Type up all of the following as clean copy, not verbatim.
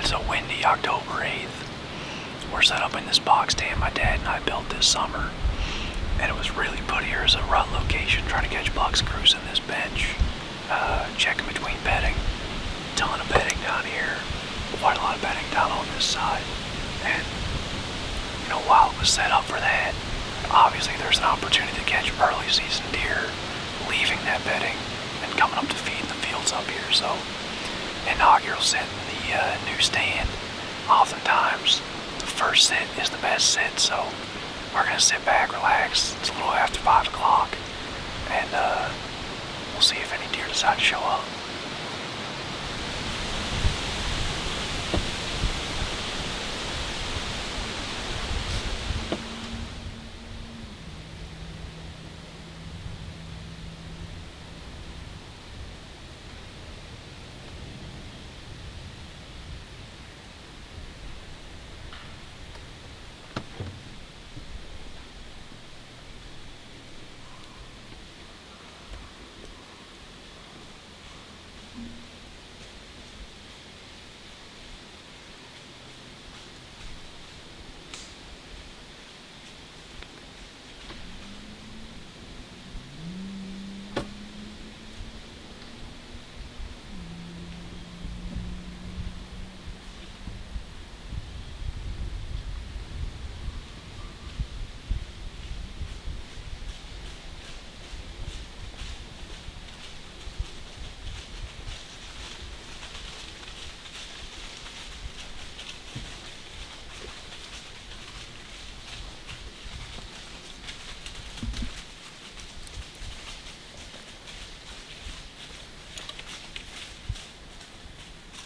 It's a windy October 8th. We're set up in this box stand my dad and I built this summer. And it was really put here as a rut location, trying to catch bucks cruising this bench. Checking between bedding. Ton of bedding down here. Quite a lot of bedding down on this side. And, you know, while it was set up for that, obviously there's an opportunity to catch early season deer leaving that bedding and coming up to feed in the fields up here. So, inaugural sit in the new stand. Oftentimes, the first sit is the best sit, so we're gonna sit back, relax. It's a little after 5 o'clock, and we'll see if any deer decide to show up.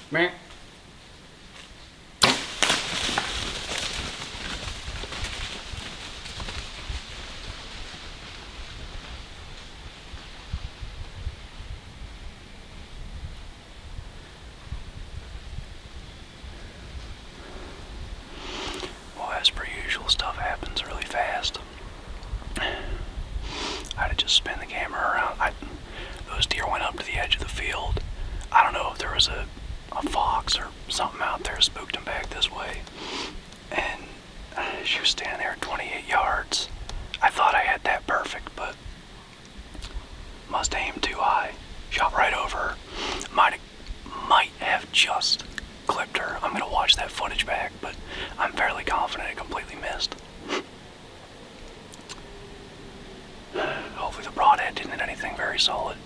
Meh. Well, as per usual, stuff happens really fast. I had to just spin the camera around. Those deer went up to the edge of the field. I don't know if there was a fox or something out there spooked him back this way. And she was standing there at 28 yards. I thought I had that perfect, but must have aimed too high. Shot right over her. Might have just clipped her. I'm gonna watch that footage back, but I'm fairly confident it completely missed. Hopefully the broadhead didn't hit anything very solid.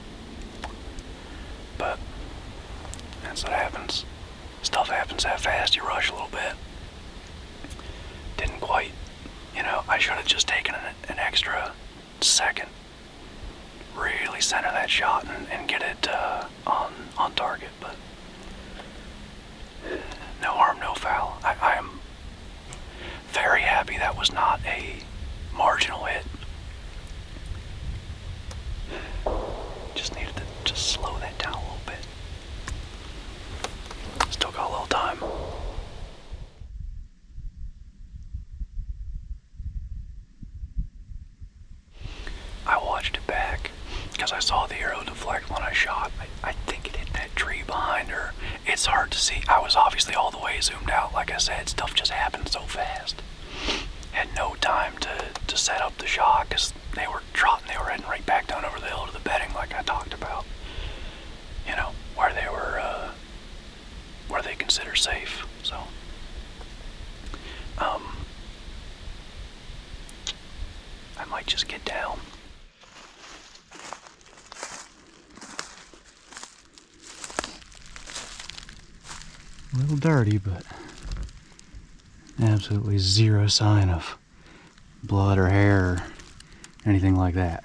But that's what happens. Stuff happens that fast, you rush a little bit. Didn't quite, I should have just taken an extra second. Really center that shot and get it on target, but no harm, no foul. I am very happy that was not a marginal hit. Just needed to just slow that down a little bit. Still got a little time. I watched it back because I saw the arrow deflect when I shot. I think it hit that tree behind her. It's hard to see. I was obviously all the way zoomed out. Like I said, stuff just happened so fast. Had no time to set up the shot because they were trotting. They were heading right back down over the hill to the bedding like I talked about. Where they were, where they consider safe. So, I might just get down. A little dirty, but absolutely zero sign of blood or hair or anything like that.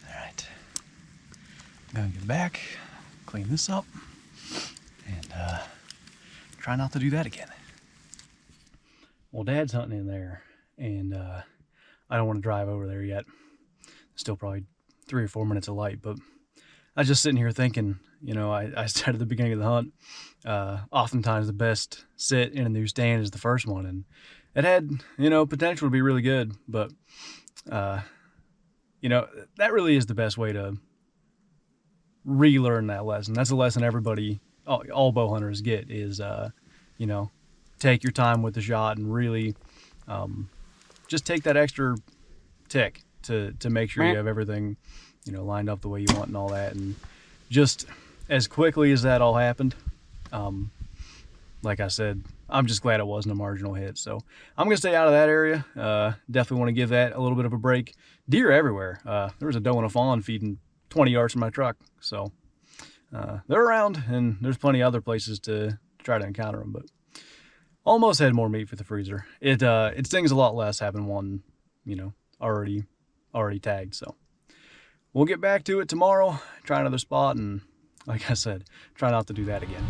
Alright. I'm gonna get back, clean this up, and try not to do that again. Well, Dad's hunting in there, and I don't want to drive over there yet. Still probably 3 or 4 minutes of light, but I was just sitting here thinking, I said at the beginning of the hunt, oftentimes the best sit in a new stand is the first one, and it had, potential to be really good, but, that really is the best way to relearn that lesson. That's a lesson everybody all bow hunters get is, you know, take your time with the shot and really just take that extra tick to make sure you have everything, you know, lined up the way you want and all that. And just as quickly as that all happened, like I said, I'm just glad it wasn't a marginal hit. So I'm going to stay out of that area. Definitely want to give that a little bit of a break. Deer everywhere. There was a doe and a fawn feeding 20 yards from my truck. So they're around, and there's plenty of other places to try to encounter them. But almost had more meat for the freezer. It stings a lot less having one, you know, already tagged. So we'll get back to it tomorrow. Try another spot, and like I said, try not to do that again.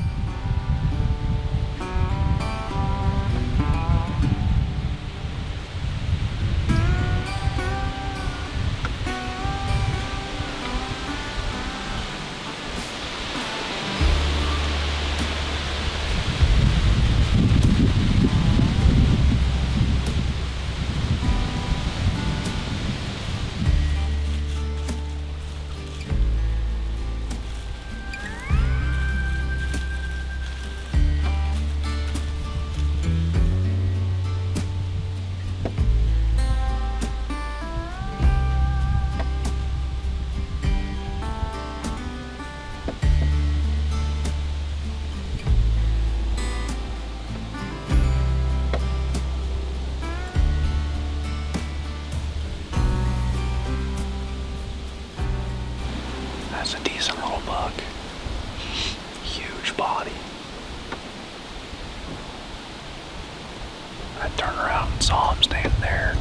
That's a decent little buck. Huge body. I turned around and saw him standing there.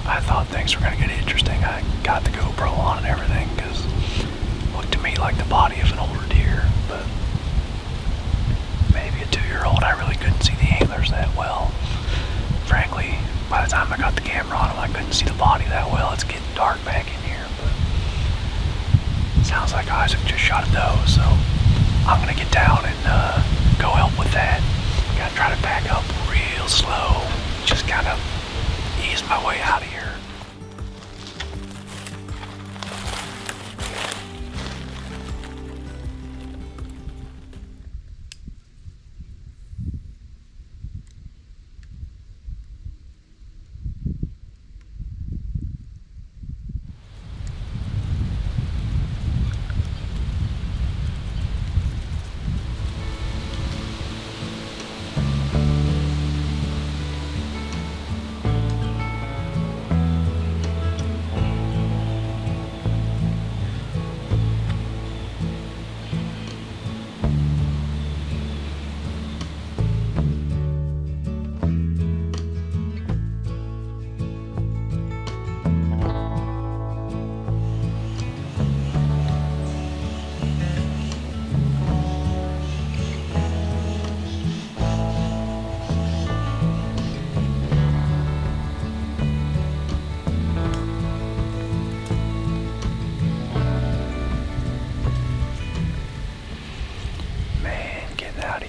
I thought things were going to get interesting. I got the GoPro on and everything because it looked to me like the body of an older deer, but maybe a 2-year-old. I really couldn't see the antlers that well. Frankly, by the time I got the camera on him, I couldn't see the body that well. It's getting dark back in here, but sounds like Isaac just shot a doe, so I'm gonna get down and go help with that. Gotta try to back up real slow, just kind of ease my way out of here.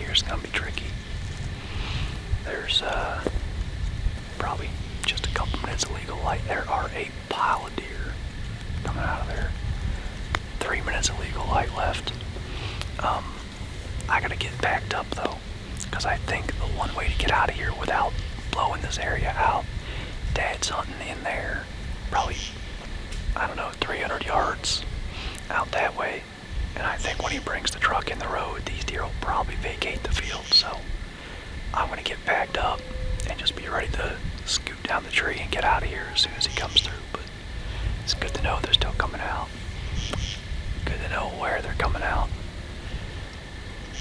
It's gonna be tricky. There's probably just a couple minutes of legal light. There are a pile of deer coming out of there. 3 minutes of legal light left. I gotta get backed up though, because I think the one way to get out of here without blowing this area out, Dad's hunting in there, probably, I don't know, 300 yards out that way. And I think when he brings the truck in the road, these deer will probably vacate the field. So I'm gonna get backed up and just be ready to scoot down the tree and get out of here as soon as he comes through. But it's good to know they're still coming out. Good to know where they're coming out.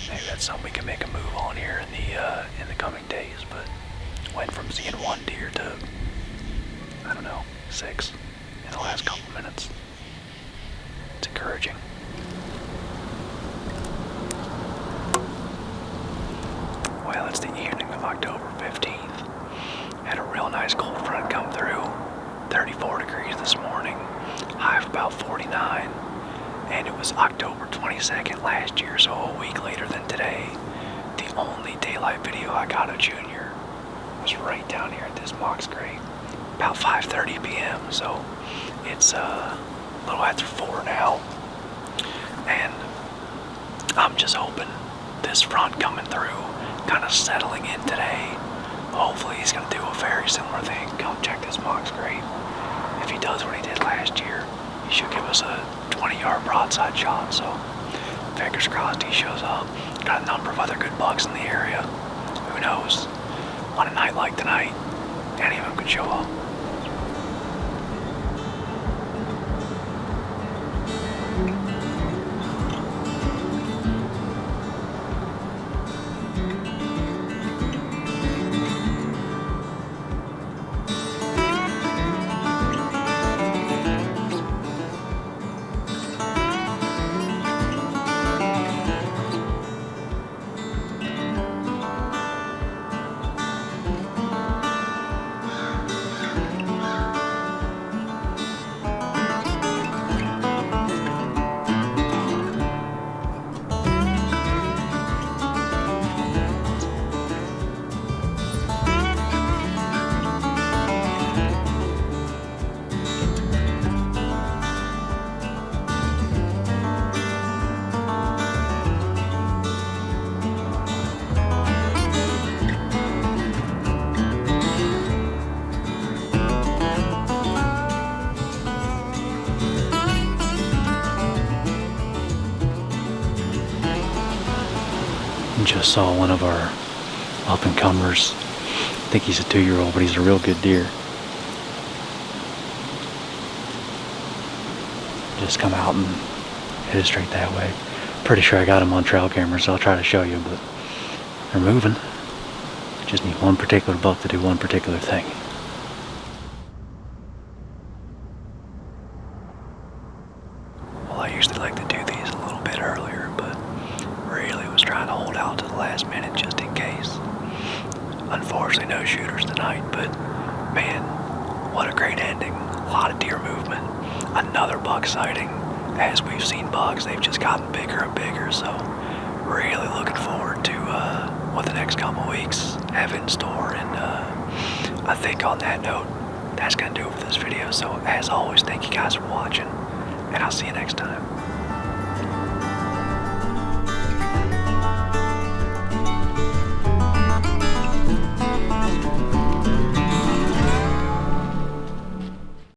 Maybe that's something we can make a move on here in the coming days. But went from seeing 1 deer to, I don't know, 6 in the last couple minutes. It's encouraging. Well, it's the evening of October 15th. Had a real nice cold front come through. 34 degrees this morning, high of about 49. And it was October 22nd last year, so a week later than today. The only daylight video I got of Junior was right down here at this Mox Crate, about 5:30 p.m. So it's a little after 4 now. And I'm just hoping this front coming through, kind of settling in today. Hopefully he's going to do a very similar thing. Come check this box grave. If he does what he did last year, he should give us a 20-yard broadside shot. So fingers crossed he shows up. Got a number of other good bucks in the area. Who knows? On a night like tonight, any of them could show up. Just saw one of our up-and-comers. I think he's a 2-year-old, but he's a real good deer. Just come out and headed straight that way. Pretty sure I got him on trail camera, so I'll try to show you, but they're moving. Just need one particular buck to do one particular thing. Well, I usually like to do these a little bit earlier, but really was trying to hold out to the last minute just in case. Unfortunately, no shooters tonight, but man, what a great ending. A lot of deer movement. Another buck sighting. As we've seen bucks, they've just gotten bigger and bigger, so really looking forward to what the next couple weeks have in store. And I think on that note, that's going to do it for this video. So as always, thank you guys for watching, and I'll see you next time.